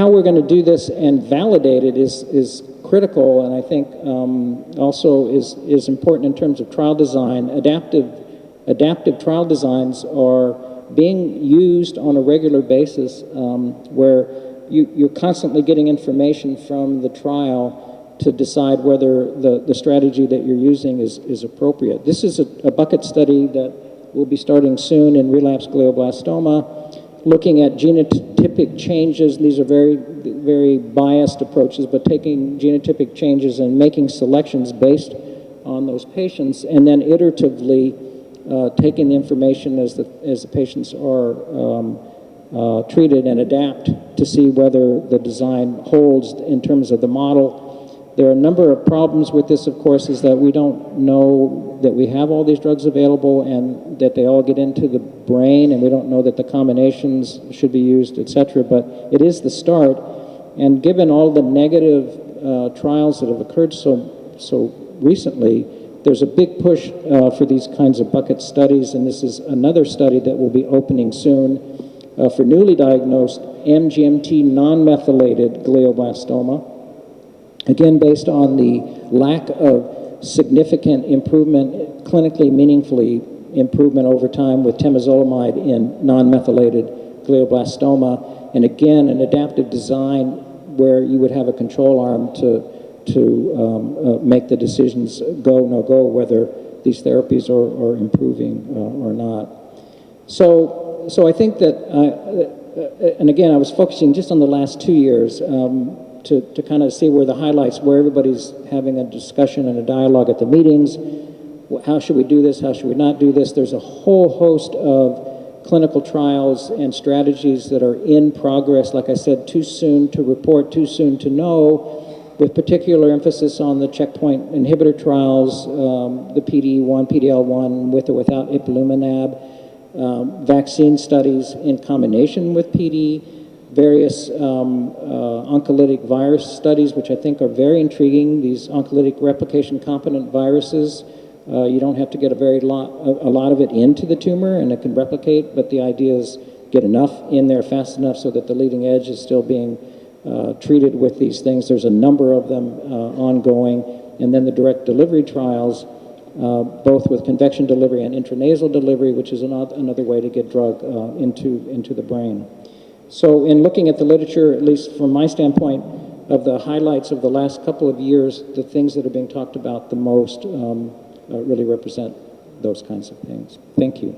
how we're going to do this and validate it is critical, and I think also is important in terms of trial design. Adaptive trial designs are being used on a regular basis, where you're constantly getting information from the trial to decide whether the strategy that you're using is appropriate. This is a bucket study that will be starting soon in relapsed glioblastoma, looking at genotypic changes. These are very, very biased approaches, but taking genotypic changes and making selections based on those patients, and then iteratively taking the information as the patients are treated and adapt to see whether the design holds in terms of the model. There are a number of problems with this, of course, is that we don't know that we have all these drugs available and that they all get into the brain, and we don't know that the combinations should be used, etc. But it is the start, and given all the negative trials that have occurred so recently, there's a big push for these kinds of bucket studies, and this is another study that will be opening soon for newly diagnosed MGMT non-methylated glioblastoma. Again, based on the lack of significant improvement, clinically meaningfully improvement over time with temozolomide in non-methylated glioblastoma, and again, an adaptive design where you would have a control arm to make the decisions go, no go, whether these therapies are improving or not. So I think that, and again, I was focusing just on the last 2 years, to kind of see where the highlights, where everybody's having a discussion and a dialogue at the meetings. How should we do this? How should we not do this? There's a whole host of clinical trials and strategies that are in progress. Like I said, too soon to report, too soon to know, with particular emphasis on the checkpoint inhibitor trials, the PD-1, PD-L1, with or without ipilimumab, vaccine studies in combination with PD, various oncolytic virus studies, which I think are very intriguing. These oncolytic replication competent viruses, you don't have to get a lot of it into the tumor, and it can replicate, but the idea is get enough in there fast enough so that the leading edge is still being treated with these things. There's a number of them ongoing, and then the direct delivery trials, both with convection delivery and intranasal delivery, which is another way to get drug into the brain. So in looking at the literature, at least from my standpoint, of the highlights of the last couple of years, the things that are being talked about the most really represent those kinds of things. Thank you.